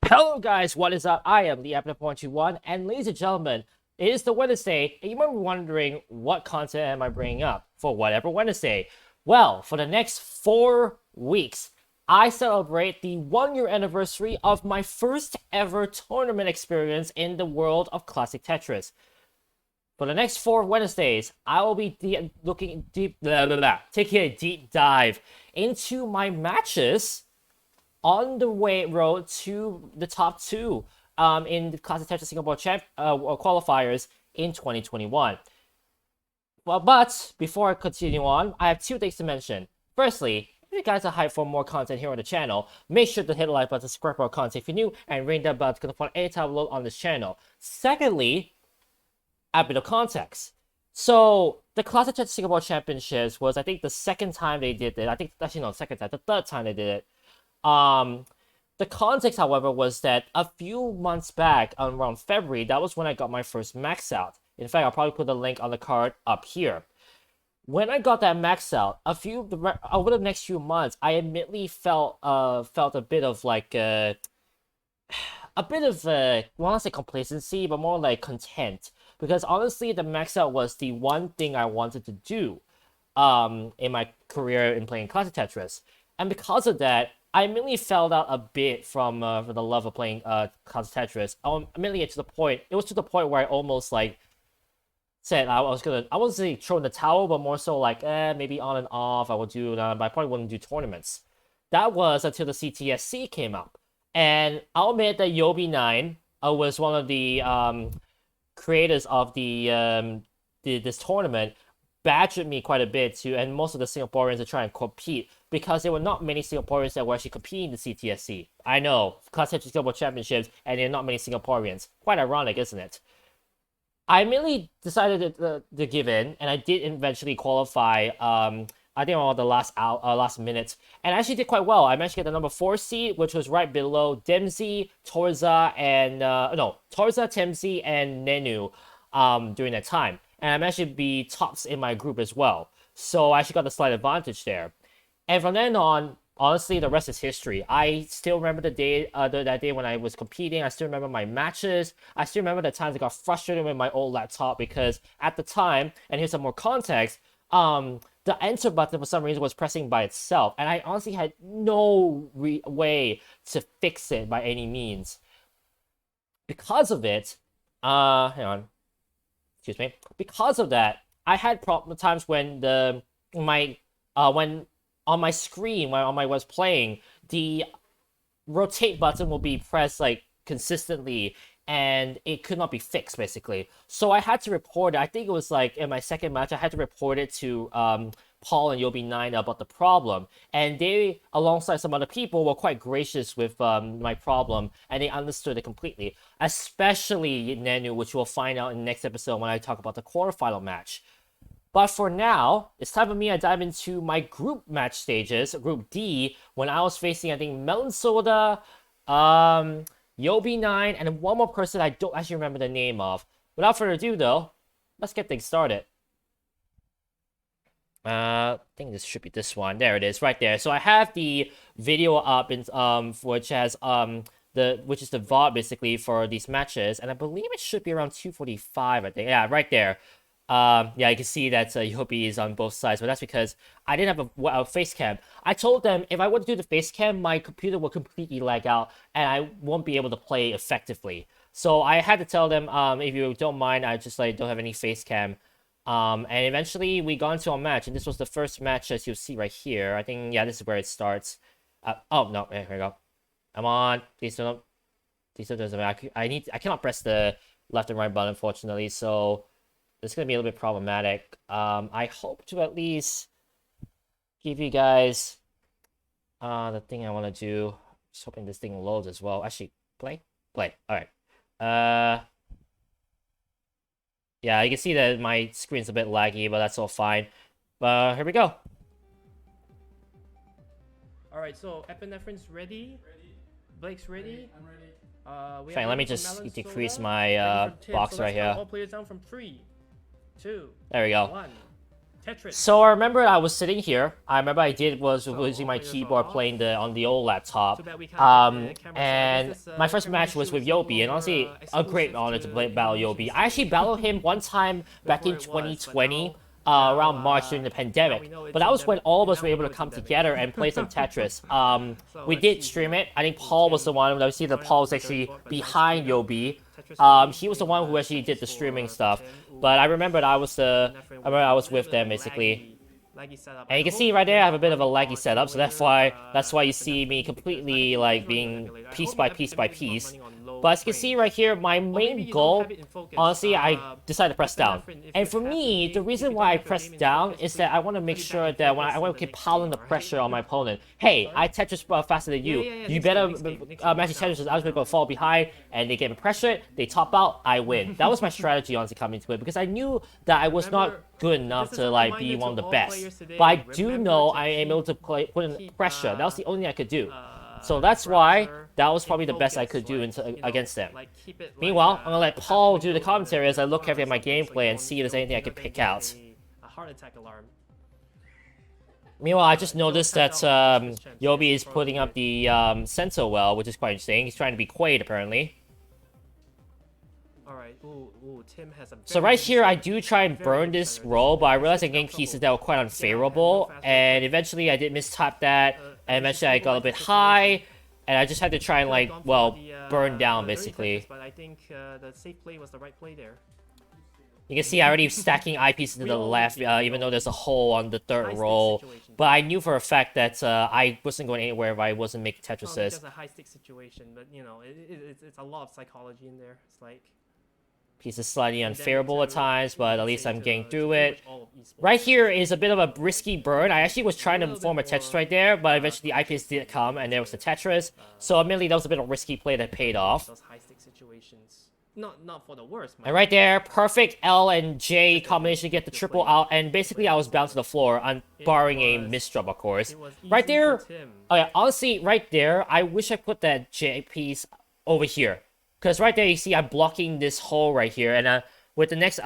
Hello guys, what is up? I am the Apple.21, and ladies and gentlemen, it is the Wednesday, and you might be wondering what content am I bringing up for whatever Wednesday. Well, for the next 4 weeks, I celebrate the 1 year anniversary of my first ever tournament experience in the world of classic Tetris. For the next 4 Wednesdays, I will be taking a deep dive into my matches on the road to the top two in the Classic Tetris Singapore qualifiers in 2021. Well, but before I continue on, I have 2 things to mention. Firstly, if you guys are hyped for more content here on the channel, make sure to hit the like button, subscribe for our content if you're new, and ring that bell to get any time upload on this channel. Secondly, a bit of context. So the Classic Tetris Singapore Championships was, I think, the second time they did it. I think actually no, second time, the third time they did it. The context, however, was that a few months back, around February, that was when I got my first max out. In fact, I'll probably put the link on the card up here. When I got that max out, over the next few months, I immediately felt a bit of like well, I want to say complacency, but more like content, because honestly, the max out was the one thing I wanted to do, in my career in playing classic Tetris, and because of that, I immediately fell out a bit from the love of playing classic Tetris. Immediately it was to the point where I almost like said I wasn't really throwing the towel, but more so like maybe on and off I would do, but I probably wouldn't do tournaments. That was until the CTSC came up, and I'll admit that Yobi9 was one of the creators of this tournament, badgered me quite a bit too, and most of the Singaporeans to try and compete, because there were not many Singaporeans that were actually competing in the CTSC. I know, Classic Singapore Championships, and there are not many Singaporeans. Quite ironic, isn't it? I immediately decided to give in, and I did eventually qualify. I think on the last minute, and I actually did quite well. I managed to get the number 4 seed, which was right below Dempsey, Torza, and Torza, Temsey, and Nenu during that time. And I managed to be tops in my group as well. So I actually got a slight advantage there. And from then on, honestly, the rest is history. I still remember the day, that day when I was competing. I still remember my matches. I still remember the times I got frustrated with my old laptop, because at the time, and here's some more context, the enter button for some reason was pressing by itself, and I honestly had no way to fix it by any means. Because of it, hang on, excuse me. Because of that, I had times when when on my screen, when I was playing, the rotate button will be pressed like consistently, and it could not be fixed basically. So I had to report it. I think it was like in my second match, I had to report it to Paul and Yobi9 about the problem, and they, alongside some other people, were quite gracious with my problem, and they understood it completely. Especially Nenu, which we'll find out in the next episode when I talk about the quarterfinal match. But for now, it's time for me to dive into my group match stages, Group D, when I was facing, I think, Melon Soda, Yobi9, and one more person I don't actually remember the name of. Without further ado, though, let's get things started. I think this should be this one. There it is, right there. So I have the video up in which has which is the VOD basically for these matches, and I believe it should be around 2:45. I think, yeah, right there. Yeah, you can see that Yobi is on both sides, but that's because I didn't have a face cam. I told them if I were to do the face cam, my computer will completely lag out, and I won't be able to play effectively. So I had to tell them, if you don't mind, I just like don't have any face cam. And eventually we got into a match, and this was the first match, as you'll see right here. I think, yeah, this is where it starts. Oh no, here we go. Come on, please don't. Please don't. I cannot press the left and right button, unfortunately. So it's gonna be a little bit problematic. I hope to at least give you guys the thing I want to do. Just hoping this thing loads as well. Actually, play. All right. Yeah, you can see that my screen's a bit laggy, but that's all fine. But here we go. Alright, so epinephrine's ready. Blake's ready. I'm ready. Fine, let me just decrease my box right here. All players down from 3, 2. There we go. 1. Tetris. So I remember I was sitting here. I remember I was using my keyboard playing on the old laptop. And my first match was with Yobi, and honestly, a great honor to battle Yobi. I actually battled him one time back in 2020. Around March during the pandemic, but that was when all of us were able to come together and play some Tetris. We did stream it. I think Paul was the one. I see that Paul was actually behind Yobi. He was the one who actually did the streaming stuff. But I remember I was with them basically. And you can see right there, I have a bit of a laggy setup, so that's why you see me completely like being piece by piece by piece. But as you can see right here, my main goal, honestly, I decided to press down. And for me, the reason why I press down is that I want to make sure that when I want to keep piling the pressure on my opponent, hey, I Tetris faster than you. You better match Tetris, I was going to fall behind, and they get pressured, they top out, I win. That was my strategy, honestly, coming to it, because I knew that I was not good enough to like be one of the best. But I do know I am able to put in pressure. That was the only thing I could do. So that's why that was probably the best I could do against them. Meanwhile, I'm gonna let Paul do the commentary as I look carefully at my gameplay and see if there's anything I can pick out. Meanwhile, I just noticed that Yobi is putting up the center well, which is quite interesting. He's trying to be Quaid, apparently. So right here, I do try and burn this roll, but I realized I'm getting pieces that were quite unfavorable, and eventually I did mistype that, and eventually I got a bit high, and I just had to try and like, well, burn down basically. But I think the safe play was the right play there. You can see I already stacking eyepieces to the left, even though there's a hole on the third roll. But I knew for a fact that I wasn't going anywhere if I wasn't making Tetrises. It's just a high stick situation, but you know, it's a lot of psychology in there. It's like piece is slightly unfavorable at times, but at least I'm getting through it. Right here is a bit of a risky burn. I actually was trying to form a Tetris right there, but eventually the IPS did come, and there was the Tetris. So admittedly, that was a bit of a risky play that paid off. Those high stick situations, not for the worst. And right there, perfect L and J combination to get the triple out, and basically I was bound to the floor, barring a misdrop, of course. Right there, oh yeah, honestly, right there, I wish I put that J piece over here. Because right there, you see I'm blocking this hole right here, and with the next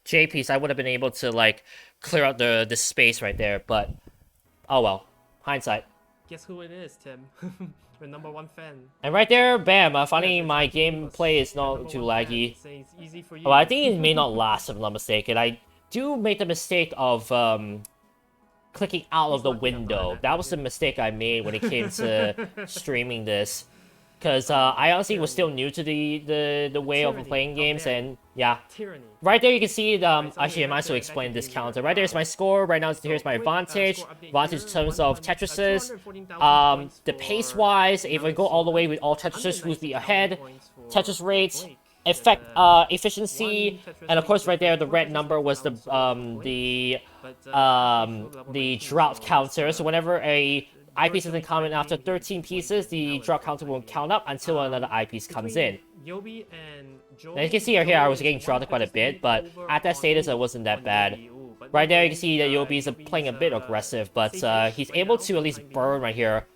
J piece, I would have been able to like clear out the space right there. But oh well, hindsight. Guess who it is, Tim? Your #1 fan. And right there, bam! Finally, my gameplay is not too laggy. It's easy for you. Well, I think it may not last, if I'm not mistaken. I do make the mistake of clicking out of the window. That was the mistake I made when it came to streaming this. Because I honestly was still new to the way of playing games, and yeah. Right there you can see, actually I might as well explain this counter. Right there's my score, right now here's my advantage. Advantage in terms of Tetrises. The pace-wise, if I go all the way with all Tetrises, who's the ahead. Tetris rates, efficiency, and of course right there the red number was the drought counter. So whenever a eyepiece isn't coming after 13 pieces, the drop counter won't count up until another eyepiece comes in. Now you can see here I was getting dropped quite a bit, but at that status it wasn't that bad. Right there you can see that Yobi is playing a bit aggressive, but he's able to at least burn right here.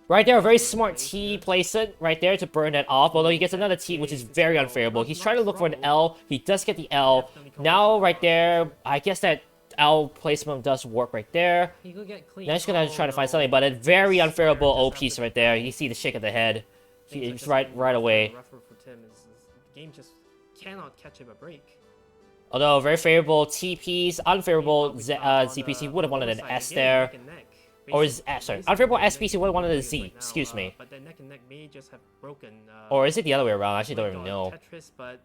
Right there, a very smart T placement right there to burn that off, although he gets another T, which is very unfavorable. He's trying to look for an L, he does get the L. Now right there, I guess that L placement does work right there. Now he's gonna try to find something, but a very unfavorable O piece right there. You see the shake of the head. He's right away. Game just cannot catch him a break. Although very favorable T piece, unfavorable Z piece. He would have wanted an S there. Or is sorry, unfavorable S piece. He would have wanted a Z. Excuse me. But the neck and neck may just have broken. Or is it the other way around? I actually don't even know. But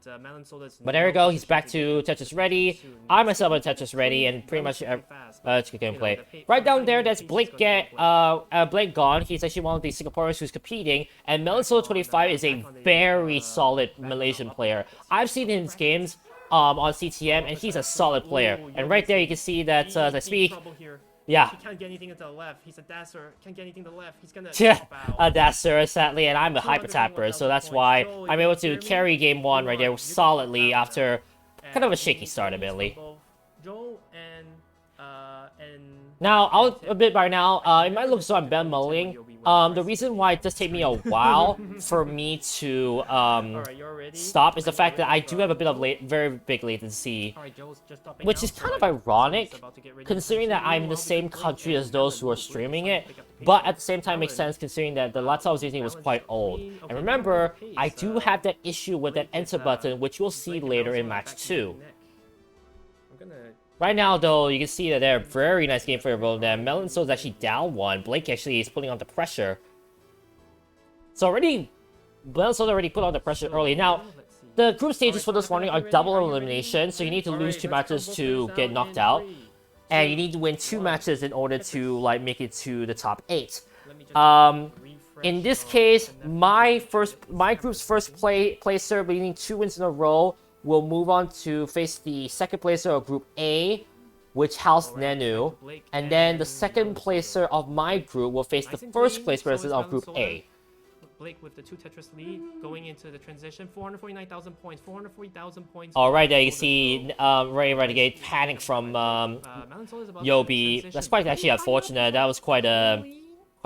there we go. He's back to Tetris ready. I myself am Tetris ready, and pretty much it's good gameplay. Right down there, that's Blake Blake gone. He's actually one of the Singaporeans who's competing, and Melansola25 is a very solid Malaysian player. I've seen his games on CTM, and he's a solid player. And right there, you can see that as I speak. Yeah. He can't get anything to the left. He's a dasher. Can't get anything to the left. He's gonna. Yeah, a dasher, sadly, and I'm a hyper tapper, so that's why I'm able to carry game 1 right there solidly after kind of a shaky start, admittedly. Now, I'll admit by now, it might look so I'm Ben mulling, The reason why it does take me a while for me to Alright, you're ready. stop is the fact that I do have a bit of Joe. very big latency, Alright, Joe's just dropping which down, is so kind of Joe's ironic, about to get ready to considering that I'm in continue. the I'll be same Blake country and as those who are Melon. streaming Blake it, pick up the pace. but at the same time makes Melon. sense considering that the laptop I was using was Melon's quite the old. queen. Okay, And Melon remember, with the I pace. do have that issue with that Blake is, enter button, which you'll see Blake and later Melon in back match to neck 2. and neck. I'm gonna Right now, though, you can see that they're very nice game for everyone. That Melon Soul is actually down 1. Blake actually is putting on the pressure. So already, Melon Soul already put on the pressure early. Now, let's see. the group stages for Alright, this morning are ready? double Are you ready? elimination, so you need to lose Alright, 2 let's matches count both to players get down knocked in out. 3, And 2, you need to win 2 1. matches in order to Tetris. like make it to the top 8. Let me just refresh In this on case, the my group's first placer, leading 2 wins in a row, will move on to face the second placer of Group A, which housed Alright, Nenu, back to Blake and then the and second Melon Soul. placer of my group will face the Nice and first clean, place so versus is of Melon Group Soul. A. Blake with the 2 Tetris lead going into the transition. 449,000 points. 440,000 points. Alright, there you for see Melon Ray Soul. Renegade Nice panic from Melon Soul is about to Yobi. transition. That's quite actually unfortunate. That was quite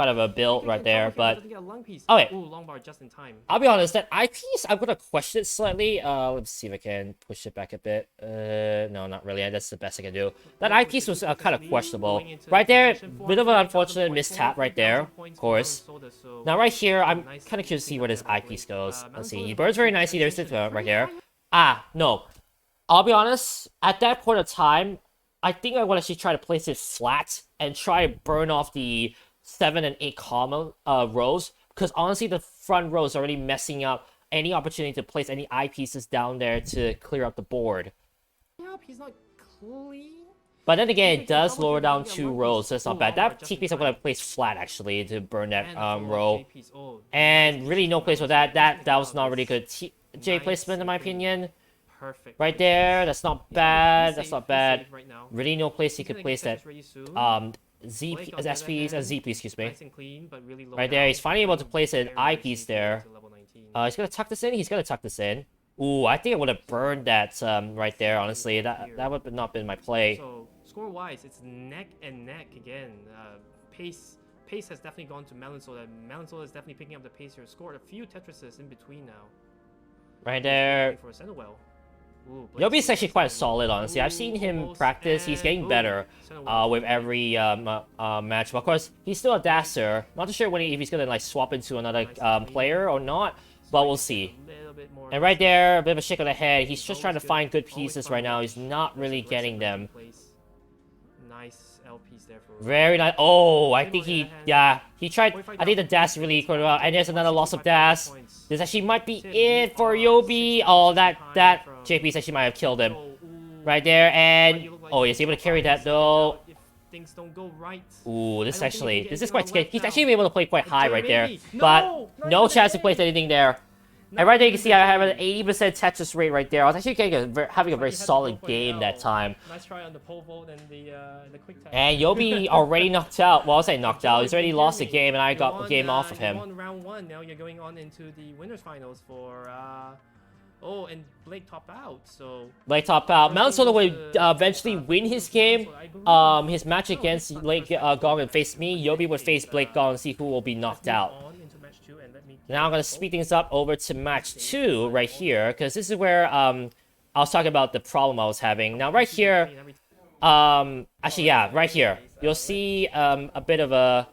of a build right there, but okay. Ooh, long bar just in time. I'll be honest, that eyepiece, I'm gonna question it slightly. Let's see if I can push it back a bit. No, not really. That's the best I can do. That eyepiece was kind of questionable. Right there, bit of an unfortunate mistap right there, of course. Now right here, I'm kind of curious to see where this eyepiece goes. Let's see, he burns very nicely. There's it right here. Ah, no. I'll be honest, at that point of time, I think I would actually try to place it flat and try to burn off the 7 and 8 column rows, because honestly the front row is already messing up any opportunity to place any eyepieces down there to clear up the board. Yep, he's not clean. But then again, it does lower down 2 rows, so that's not bad. That T-piece I'm gonna place flat actually to burn that row. And really no place for that. That was not really good J placement in my opinion. Perfect. Right there, that's not bad. That's not bad. Really no place you could place that ZP, excuse me. Right there, he's finally able to place an eyepiece there. He's gonna tuck this in. He's gonna tuck this in. Ooh, I think I would have burned that right there. Honestly, that would have not been my play. So score wise, it's neck and neck again. Pace has definitely gone to Melon Soul. Melon Soul is definitely picking up the pace here. Scored a few Tetrises in between now. There. For a center well. Yobi's actually quite solid, honestly. I've seen him practice. He's getting better with every match. But of course, he's still a dasher. Not too sure if he's gonna like swap into another player or not, but we'll see. And right there, a bit of a shake of the head. He's just trying to find good pieces right now. He's not really getting them. Nice L piece there for very nice. Oh, I think he tried. I think the dash really equaled out. And there's another loss of dash. This actually might be it for Yobi. Oh, that JP actually might have killed him. Right there, and oh, he's able to carry that though. Things don't go right. Ooh, this is quite scary. He's actually able to play quite high right there, but no chance to place anything there. And right there, you can see I have an 80% Tetris rate right there. I was actually having a very solid game that time. Nice try on the pole vault and the quick tap. And Yobi already knocked out. Well, I'll say knocked out. He's already lost the game, and I got the game off of him. You won round 1. Now you're going on into the winners finals for. Oh, and Blake top out. So Blake top out. Melon Soul would eventually win his game. His match against Blake Gong and face me. Yobi would face Blake Gong and see who will be knocked out. Now I'm gonna speed things up over to match 2 right here, because this is where I was talking about the problem I was having. Now right here, actually yeah, right here, you'll see a bit of a,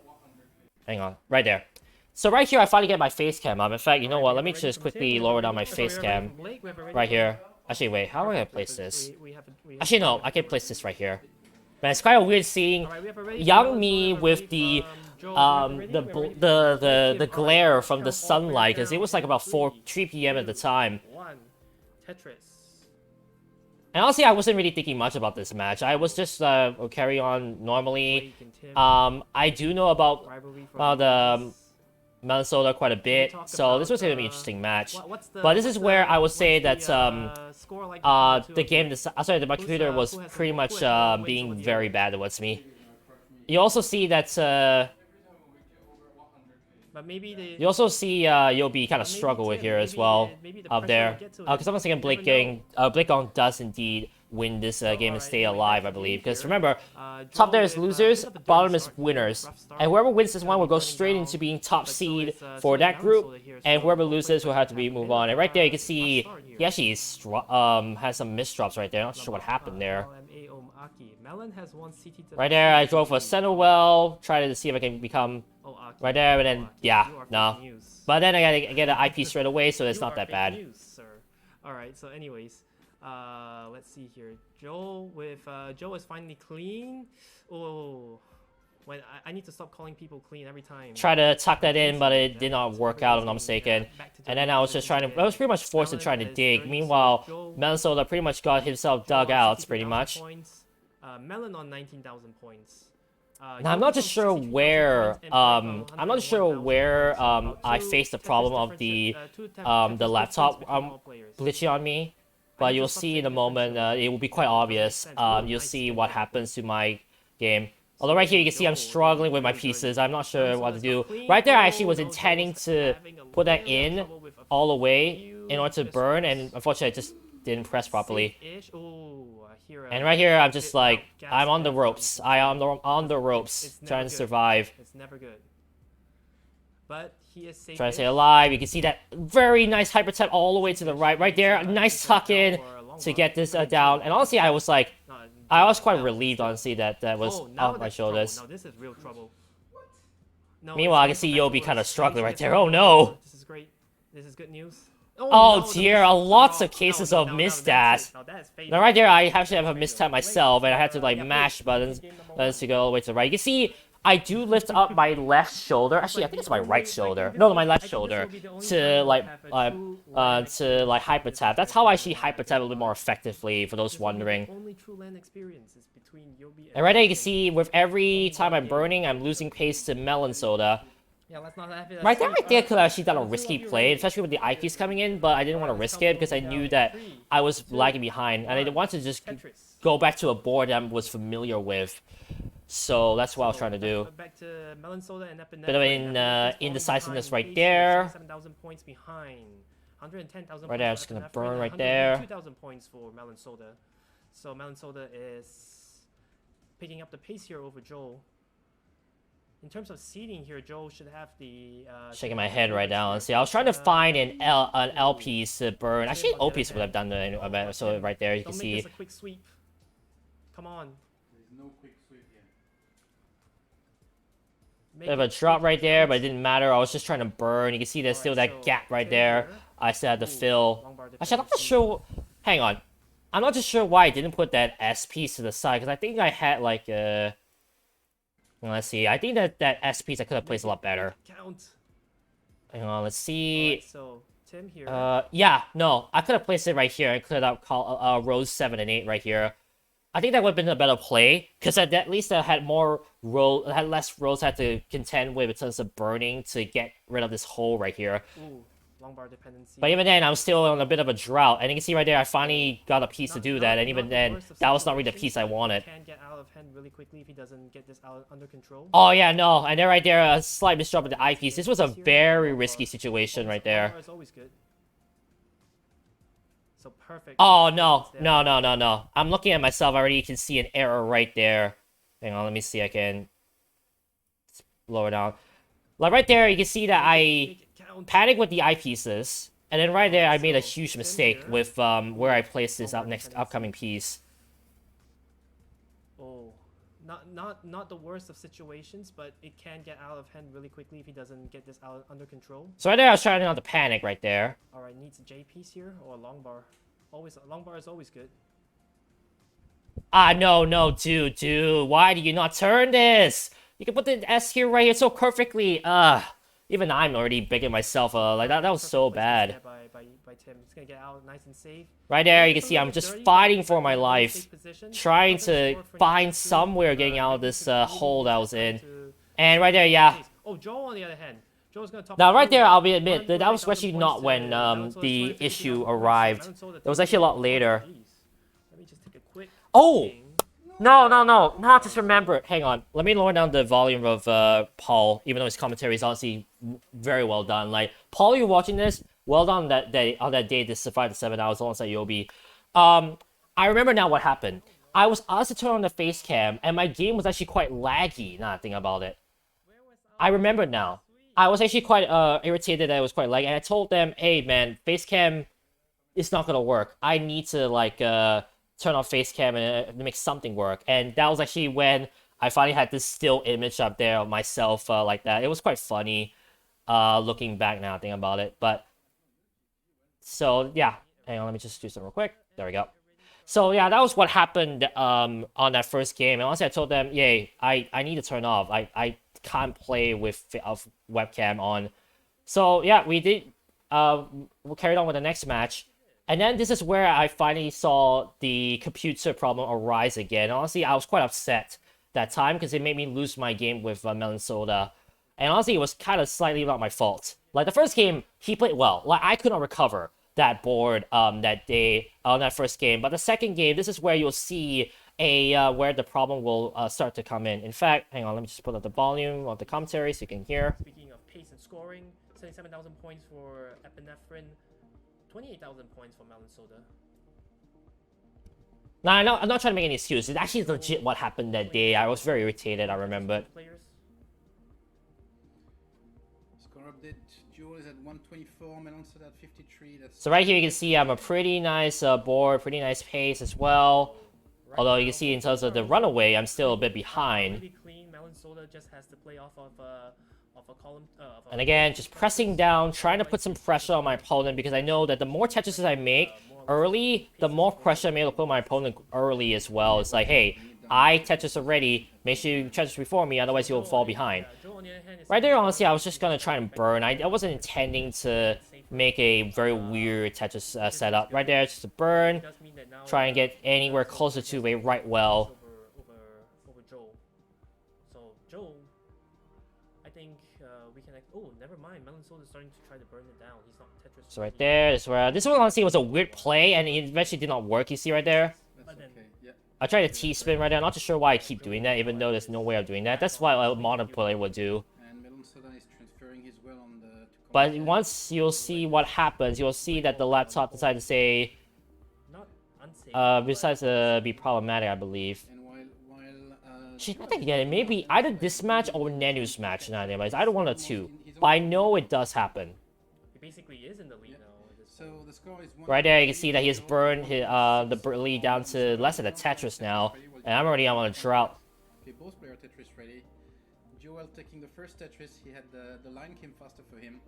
hang on, right there. So right here, I finally get my face cam up. In fact, you know what? Let me just quickly lower down my face cam right here. Actually, wait, how am I gonna place this? Actually, no, I can place this right here. Man, it's quite a weird seeing young me with the glare from the sunlight, because it was like about 3 p.m. at the time. And honestly, I wasn't really thinking much about this match. I was just carry on normally. I do know about the Melon Soul quite a bit, so this was gonna be an interesting match. But this is where I would say that the game, sorry, my computer was pretty much being very bad towards me. You also see that. You also see Yobi kind of struggle with here as well up there, because I'm thinking Blake Gong does indeed win this game and stay alive, I believe. Because remember, Joe top there is with, losers, bit of a dirty bottom is start here, winners. rough start. And whoever wins this one will go Running straight down, into being top but Joe seed is, for turning that down group. Soda here, And so whoever hopefully loses will that have to can be happen. move Bit of on. And right there you can rough see start here. he actually has some misdrops right there. Not sure what happened there. Melon has one CT to Right there, I drove for center well, tried to see if I can become right there, but then yeah, no. But then I gotta get an IP straight away, so it's not that bad. Alright, so anyways, let's see here. Joe is finally clean. Oh, when I need to stop calling people clean every time. Try to tuck that in, but it did not work out if I'm not mistaken. And then I was just trying to, I was pretty much forced to try to dig. Meanwhile, Melon pretty much got himself dug out, pretty much. Melon on 19,000 points. Now I'm not just sure where I faced the problem of the laptop glitching on me, but you'll see in a moment. It will be quite obvious. You'll see what happens to my game. Although right here you can see I'm struggling with my pieces. I'm not sure what to do. Right there I actually was intending to put that in all the way in order to burn, and unfortunately I just didn't press properly. And right here I'm just like, I'm on the ropes. I am on the ropes trying to survive. It's never good. But he is safe. Trying to stay alive. You can see that very nice hyper tap all the way to the right. Right there, nice tuck in to get this down. And honestly I was like, I was quite relieved, honestly, that was off my shoulders. No, this is real trouble. No, Meanwhile, I can see Yobi kind of struggling right there. Oh no! This is great. This is good news. Oh dear, lots of cases of misdash. Now right there, I actually have a mistap myself, and I had to like mash buttons to go all the way to the right. You can see, I do lift up my left shoulder. Actually, I think it's my right shoulder. No, my left shoulder to like hyper tap. That's how I actually hyper tap a little bit more effectively. For those wondering. And right there, you can see with every time I'm burning, I'm losing pace to Melon Soda. Right there, I think I could have actually done a risky play, especially with the eyepiece coming in, but I didn't want to risk it because I knew that I was lagging behind, and I didn't want to just go back to a board that I was familiar with. So that's what I was trying to do. Bit of an indecisiveness right there. Right there, I'm just gonna burn right there. 2,000 points for Melon Soda. So Melon Soda is picking up the pace here over Joel. In terms of seeding here, Joe should have the... shaking my head right now. And see, I was trying to find an L piece to burn. Actually, an O piece would have done the... So right there, you can see... Don't make this a quick sweep. Come on. There's no quick sweep here. Bit of a drop right there, but it didn't matter. I was just trying to burn. You can see there's still that gap right there. I still had to fill. Actually, I'm not sure... Hang on. I'm not just sure why I didn't put that S piece to the side, because I think I had like a... Let's see. I think that S piece I could have placed a lot better. Hang on, let's see. Right, so Tim here. Yeah, no, I could have placed it right here and cleared out rows 7 and 8 right here. I think that would have been a better play, because at least I had less rows I had to contend with in terms of burning to get rid of this hole right here. Ooh, long bar dependency. But even then, I'm still on a bit of a drought, and you can see right there, I finally got a piece to do that, and even then, that was not really the piece I wanted. Can get out of hand really quickly if he doesn't get this under control. Oh yeah, no, and then right there, a slight misdrop of the eyepiece. This was a very risky situation right there. It's always good. So perfect. Oh no, no. I'm looking at myself already. You can see an error right there. Hang on, let me see. I can lower down. Like right there, you can see that I panicked with the eyepieces, and then right there, I made a huge mistake with where I placed this upcoming piece. Oh, not the worst of situations, but it can get out of hand really quickly if he doesn't get this under control. So right there, I was trying not to panic right there. All right, needs a J piece here or a long bar. Always long bar is always good. Ah, no, dude, why do you not turn this? You can put the S here right here so perfectly. Even I'm already begging myself. Like that was so bad. By Tim. It's gonna get out nice and safe. Right there, you can see I'm just fighting for my life, trying to find somewhere getting out of this hole that I was in. And right there, yeah. Oh, Joe on the other hand. Joe's gonna top. Now right there, I'll admit that was actually not when the issue arrived. It was actually a lot later. Let me just take a quick. Oh. No, not just remember it. Hang on. Let me lower down the volume of Paul, even though his commentary is honestly very well done. Like, Paul, you're watching this, well done on that day to survive the 7 hours alongside Yobi. I remember now what happened. I was asked to turn on the face cam, and my game was actually quite laggy. Now I think about it. I remember now. I was actually quite irritated that it was quite laggy, and I told them, "Hey man, face cam is not gonna work. I need to like turn on face cam and make something work." And that was actually when I finally had this still image up there of myself like that. It was quite funny, looking back now, thinking about it. But so yeah, hang on, let me just do something real quick. There we go. So yeah, that was what happened on that first game. And honestly, I told them, "Yay, I need to turn off. I can't play with webcam on." So yeah, we did. We carried on with the next match. And then this is where I finally saw the computer problem arise again. Honestly, I was quite upset that time because it made me lose my game with Melon Soda. And honestly, it was kind of slightly not my fault. Like the first game, he played well. Like I could not recover that board that day on that first game. But the second game, this is where you'll see where the problem will start to come in. In fact, hang on, let me just put up the volume of the commentary so you can hear. Speaking of pace and scoring, 77,000 points for epinephrine, 28,000 points for Melon Soda. Nah, I'm not trying to make any excuses. It's actually legit what happened that day. I was very irritated, I remember. Score update. Jewel is at 124, Melon Soda at 53. So right here you can see I'm a pretty nice board, pretty nice pace as well. Although you can see in terms of the runaway, I'm still a bit behind. Really clean. Melon Soda just has to play off of a column. And again, just pressing down, trying to put some pressure on my opponent because I know that the more Tetrises I make early, the more pressure I'm able to put on my opponent early as well. It's like, hey, I Tetris already, make sure you Tetris before me, otherwise you'll fall behind. Right there, honestly, I was just gonna try and burn. I wasn't intending to make a very weird Tetris setup. Right there, just a burn, try and get anywhere closer to a right well. Over Joel. So Joel, I think we can. Oh, never mind. Melon Soul is starting to try to burn it down. He's not Tetris. So right there, this one honestly was a weird play, and it eventually did not work. You see right there. I tried a T-spin right there. I'm not too sure why I keep doing that, even though there's no way of doing that. That's what a modern player would do. But once you'll see what happens, you'll see that the laptop decided to say, besides be problematic, I believe. She's not that yet. It may be either this match or Nenu's match nowadays. It's either one or two. But I know it does happen. He basically is in the lead now. Right there, you can see that he has burned the lead down to less than a Tetris now. And I'm already on a drought. Okay, both player Tetris ready. Joel taking the first Tetris, he had the line came faster for him.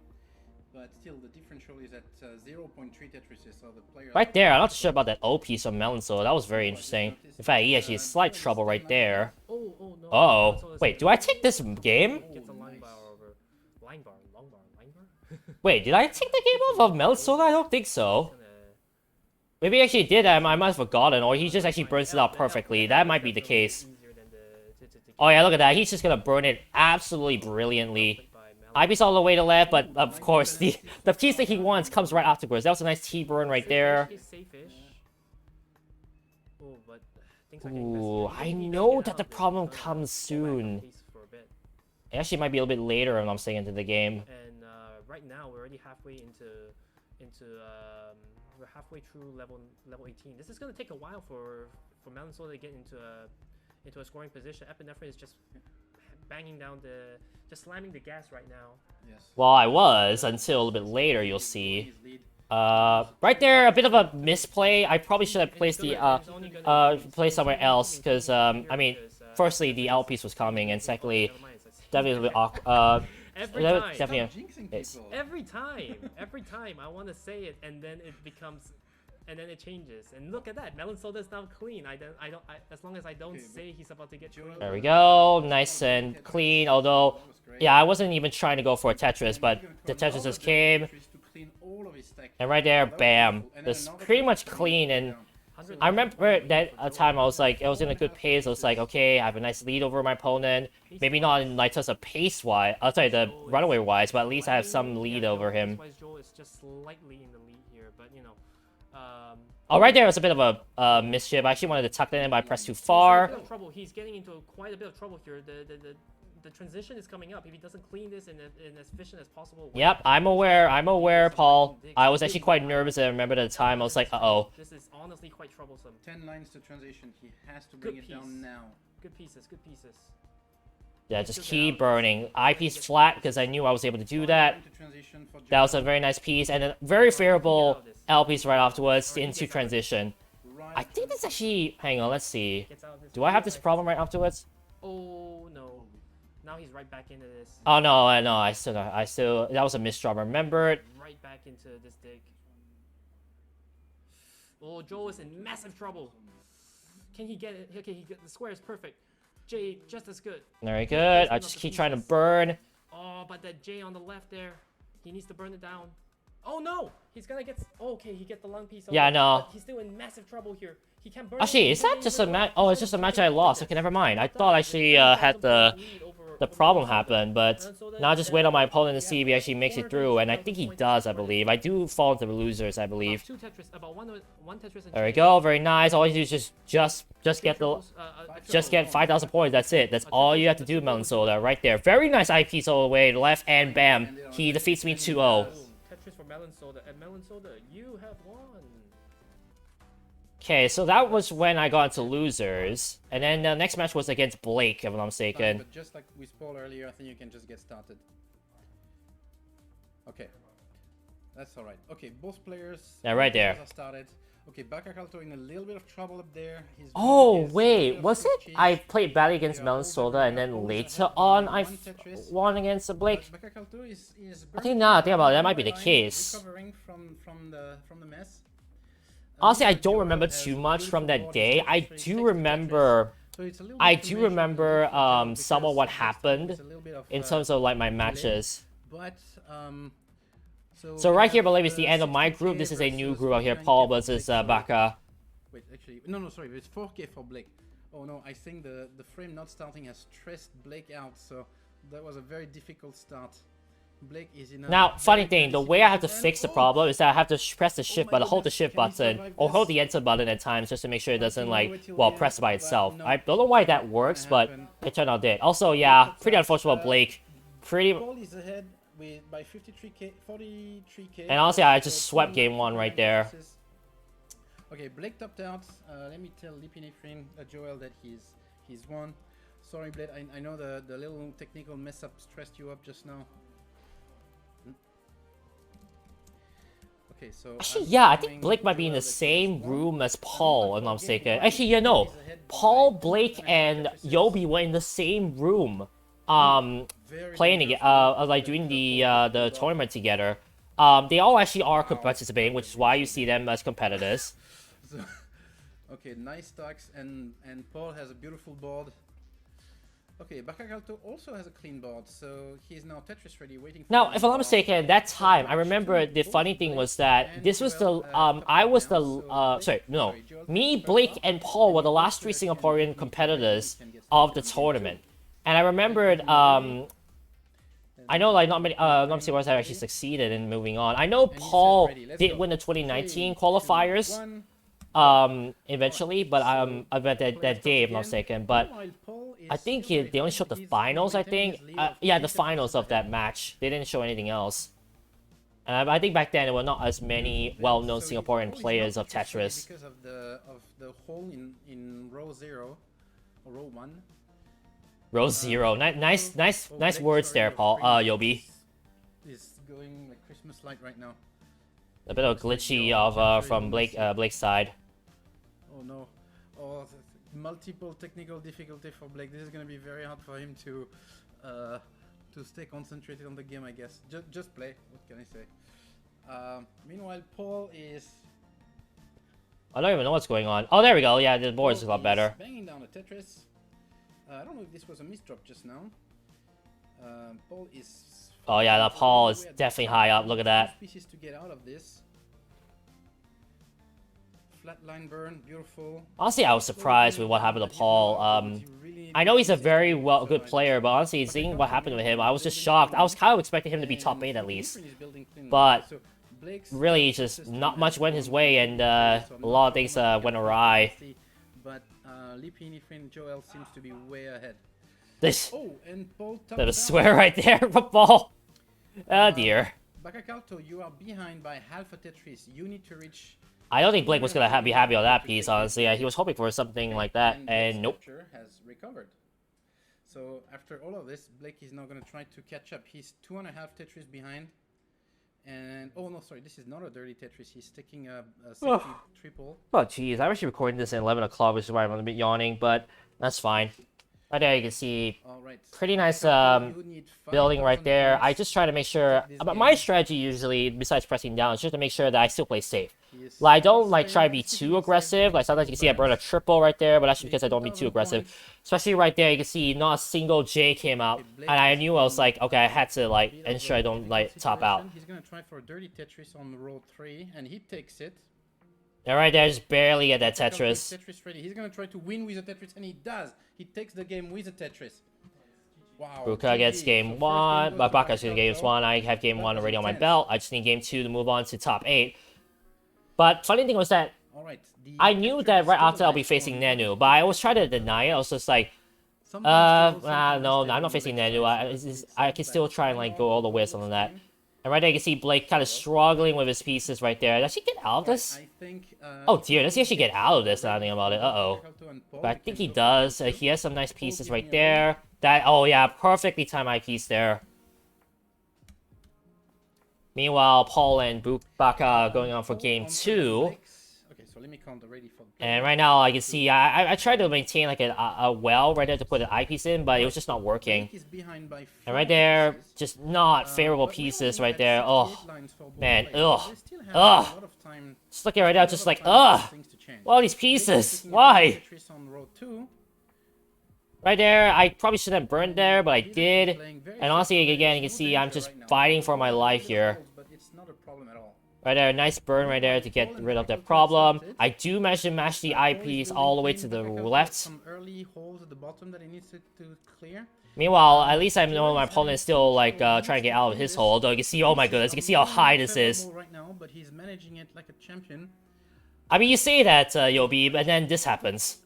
But still, the differential is at 0.3 Tetrises, so the player... Right there, I'm not sure about that O piece of Melon Soul. That was very interesting. In fact, he actually has slight trouble right there. Oh, no. Oh, wait, do I take this game? Gets a line bar over. Line bar? Wait, did I take the game off of Melon Soul? I don't think so. Maybe he actually did. I might have forgotten, or he just actually burns it out perfectly. That might be the case. Oh yeah, look at that. He's just gonna burn it absolutely brilliantly. Eyepiece all the way to left, but of course the piece that he wants comes right afterwards. That was a nice T-burn right there. Ooh, I know that the problem comes soon. It actually might be a little bit later when I'm staying into the game. And right now we're already halfway we're halfway through level 18. This is gonna take a while for Melon Soul to get into a scoring position. Epinephrine is just banging down just slamming the gas right now. Yes. Well, I was until a little bit later. You'll see. Right there, a bit of a misplay. I probably should have placed the play somewhere else because I mean, firstly the L piece was coming, and secondly, definitely a bit awkward. Every time. Definitely. Every time I want to say it, and then it becomes, and then it changes. And look at that, Melon Soda is now clean. As long as I don't say he's about to get clean. There we go, nice and clean. Although, yeah, I wasn't even trying to go for a Tetris, but the Tetris just came, and right there, bam, it's pretty much clean. And I remember that time I was like, I was in a good pace. I was like, okay, I have a nice lead over my opponent. Maybe not in like terms of pace wise, I'll tell you the runaway wise, but at least I have some lead over him. Joel is just slightly in the lead here, but you know. Oh, right there was a bit of a mischief. I actually wanted to tuck that in, but I pressed too far. He's getting into quite a bit of trouble here. the transition is coming up. If he doesn't clean this in as efficient as possible. Yep, I'm aware, Paul. I was actually quite nervous. I remember at the time. I was like, uh-oh. This is honestly quite troublesome. 10 lines to transition. He has to bring it down now. Good pieces, good pieces. Yeah, just keep burning. Eyepiece flat because I knew I was able to do that. That was a very nice piece. And a very favorable L piece right afterwards into transition. I think this actually... Hang on, let's see. Do I have this problem right afterwards? Oh, no. Now he's right back into this. Oh, no, I still... That was a misdrop. Remember it. Right back into this dig. Oh, Joel is in massive trouble. Can he get it? Okay, the square is perfect. J just as good. Very good. I just keep trying to burn. Oh, but that J on the left there, he needs to burn it down. Oh no, he's gonna get. Oh, okay, he get the lung piece. Yeah, I know. He's still in massive trouble here. He can't burn. Actually, is that just a match? Oh, it's just a match I lost. Okay, never mind. I thought I actually had the problem happen, but now I just wait on my opponent to see if he actually makes it through, and I think he does. I believe I do fall into the losers. I believe. Two Tetris, about one Tetris. There we go. Very nice. All you do is just get 5,000 points. That's it. That's all you have to do, Melon Soda. Right there. Very nice eyepiece all the way left, and bam, he defeats me 2-0. Tetris for Melon Soda, and Melon Soda, you have won. Okay, so that was when I got into losers, and then the next match was against Blake, if I'm not mistaken. But just like we spoiled earlier, I think you can just get started. Okay, that's all right. Okay, both players. Yeah, right there. Are started. Okay, Bakakalto in a little bit of trouble up there. Oh wait, was it? I played badly against Melon Soda, and then later on I won against Blake. Bakakalto is I think now I think about it, that might be the case. Recovering from the mess. Honestly, I don't remember too much from that day. I do remember some of what happened in terms of like my matches. But so right here, I believe it's the end of my group. This is a new group out here, Paul versus Baka. Wait, actually, no, sorry, it's 4K for Blake. Oh no, I think the frame not starting has stressed Blake out, so that was a very difficult start. Blake is in a now, funny thing, the way I have to fix the problem is that I have to press the shift button, hold the shift button, or hold the enter button at times just to make sure it doesn't like, well, press by itself. I don't know why that works, but it turned out did. Also, yeah, pretty unfortunate about Blake. Pretty. Paul is ahead by 43k, 43k. And honestly, I just swept game 1 right there. Okay, Blake topped out. Let me tell Lipinifrin, Joel that he's won. Sorry, Blake. I know the little technical mess up stressed you up just now. Okay, so actually, yeah, I think Blake might be in the same room as Paul, if I'm not mistaken. Actually, yeah, no. Paul, Blake, and Yobi were in the same room, playing again, like doing the tournament together. They all actually are participating, which is why you see them as competitors. So, okay, nice stacks, and Paul has a beautiful board. Okay, Bakakalto also has a clean board, so he's now Tetris ready, waiting for... Now, if I'm not mistaken, at that time, I remember the funny thing was that this was the, me, Blake, and Paul were the last 3 Singaporean competitors of the tournament. And I remembered, I know like not many Singaporeans have actually succeeded in moving on. I know Paul did win the 2019 qualifiers, eventually, but I bet that day, if I'm not mistaken, but I think they only showed the finals, I think. Yeah, the finals of that match. They didn't show anything else. And I think back then there were not as many well-known Singaporean players of Tetris. Because of the hole in row 0 or row 1. Row 0. Nice words there, Paul. Yobi. Is going like Christmas light right now. A bit of glitchy of from Blake's side. Oh no. Oh, multiple technical difficulty for Blake. This is gonna be very hard for him to stay concentrated on the game, I guess. Just play. What can I say? Meanwhile, Paul is... I don't even know what's going on. Oh, there we go. Yeah, the board is a lot better. Banging down a Tetris. I don't know if this was a misdrop just now. Paul is... Oh yeah, that Paul is definitely high up. Look at that. Pieces to get out of this. Flat line burn, beautiful. Honestly, I was surprised with what happened to Paul. I know he's a very good player, but honestly, seeing what happened with him, I was just shocked. I was kind of expecting him to be top 8 at least. But really, just not much went his way, and a lot of things went awry. But Lipinifrin Joel seems to be way ahead. This Oh, and Paul top little down. swear right there, football. Oh dear. Bakakalto, you are behind by half a Tetris. You need to reach. I don't think Blake was gonna be happy on that piece, honestly. He was hoping for something like that, and nope. Blake's capture has recovered. So after all of this, Blake is now going to try to catch up. He's 2.5 Tetris behind. And oh no, sorry, this is not a dirty Tetris. He's taking a safety triple. Oh jeez, I'm actually recording this at 11 o'clock, which is why I'm a bit yawning, but that's fine. Right there, you can see pretty nice building right there. I just try to make sure. But my strategy usually, besides pressing down, is just to make sure that I still play safe. Like I don't like try to be too aggressive. Like sometimes you can see I burn a triple right there, but that's because I don't be too aggressive. Especially right there, you can see not a single J came out, and I knew I was like, okay, I had to like ensure I don't like top out. He's gonna try for a dirty Tetris on row 3, and he takes it. And right there, just barely get that Tetris. Tetris ready. He's gonna try to win with a Tetris, and he does. He takes the game with a Tetris. Wow. Ruka gets game 1. Baka's gonna game 1. I have game 1 already on my belt. I just need game 2 to move on to top 8. But funny thing was that I knew that right after I'll be facing Nanu, but I always tried to deny it. I was just like, no, I'm not facing Nanu. I can still try and like go all the way on that. And right there, you can see Blake kind of struggling with his pieces right there. Does he get out of this? Oh dear, does he actually get out of this? Now I think about it. Uh-oh. But I think he does. He has some nice pieces right there. Oh yeah, perfectly timed my piece there. Meanwhile, Paul and Baka going on for game 2. And right now, I can see I tried to maintain like a well right there to put an eyepiece in, but it was just not working. And right there, just not favorable pieces right there. Oh, man, ugh. Just looking right now, just like, ugh. All these pieces, why? Right there, I probably shouldn't have burned there, but I did. And honestly, again, you can see I'm just fighting for my life here. Right there, nice burn right there to get rid of that problem. I do manage to mash the eyepiece all the way to the left. Meanwhile, at least I know my opponent is still like trying to get out of his hole. Although you can see, oh my goodness, you can see how high this is. I mean, you say that, Yobi, but then this happens.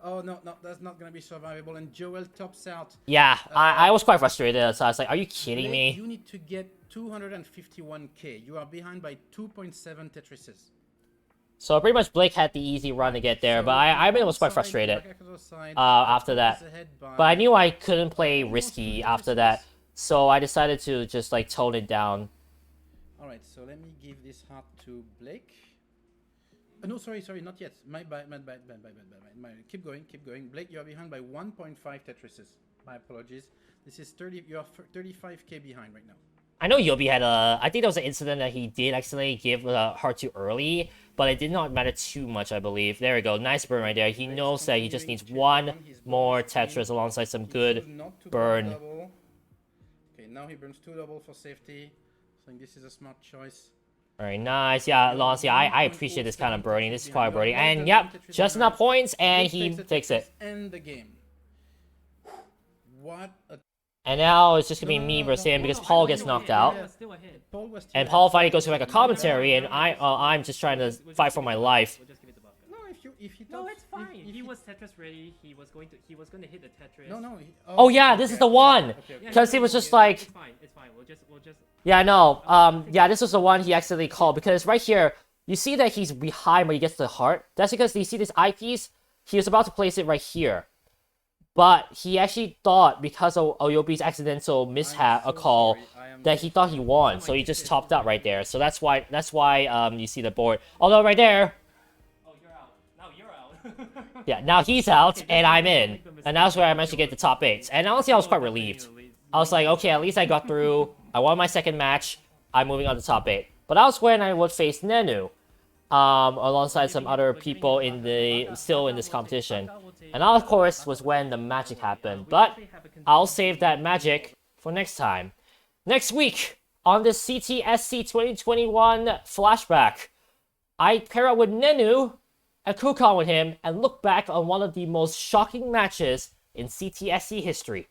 Oh no, that's not gonna be survivable. And Joel tops out. Yeah, I was quite frustrated. So I was like, "Are you kidding me?" You need to get 251k. You are behind by 2.7 Tetrises. So pretty much Blake had the easy run to get there, but I was quite frustrated after that. But I knew I couldn't play risky after that, so I decided to just like tone it down. All right, so let me give this heart to Blake. No, sorry, not yet. My bad. Keep going. Blake, you are behind by 1.5 Tetrises. My apologies. This is 30. You are 35k behind right now. I know Yobi had I think there was an incident that he did accidentally give heart too early, but it did not matter too much, I believe. There we go. Nice burn right there. He knows that he just needs one more Tetris alongside some good burn. Okay, now he burns 2 double for safety. I think this is a smart choice. Very nice. Yeah, honestly, I appreciate this kind of burning. This is quite burning. And yep, just enough points, and he takes it. End the game. What a... And now it's just gonna be me versus him because Paul gets knocked out. And Paul finally goes to like a commentary, and I'm just trying to fight for my life. No, it's fine. He was Tetris ready. He was going to hit the Tetris. Oh yeah, this is the one. Because it was just like. It's fine. We'll just. Yeah, no. Yeah, this was the one he accidentally called because right here you see that he's behind when he gets to the heart. That's because you see this eyepiece. He was about to place it right here, but he actually thought because of Oyobi's accidental mishap, a call, that he thought he won, so he just topped out right there. So that's why you see the board. Although right there. Yeah, now he's out, and I'm in. And that's where I managed to get the top 8. And honestly, I was quite relieved. I was like, okay, at least I got through. I won my second match. I'm moving on to top 8. But that was when I would face Nenu. Alongside some other people still in this competition. And that, of course, was when the magic happened. But I'll save that magic for next time. Next week, on the CTSC 2021 flashback, I pair up with Nenu and Kukan with him and look back on one of the most shocking matches in CTSC history.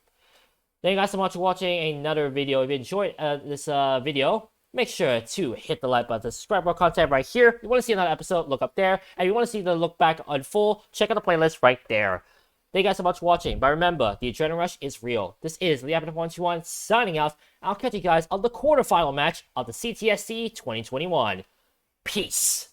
Thank you guys so much for watching another video. If you enjoyed this video, make sure to hit the like button, subscribe for more content right here. If you want to see another episode, look up there. And if you want to see the look back on full, check out the playlist right there. Thank you guys so much for watching. But remember, the adrenaline rush is real. This is Liapid121 signing out. I'll catch you guys on the quarterfinal match of the CTSC 2021. Peace.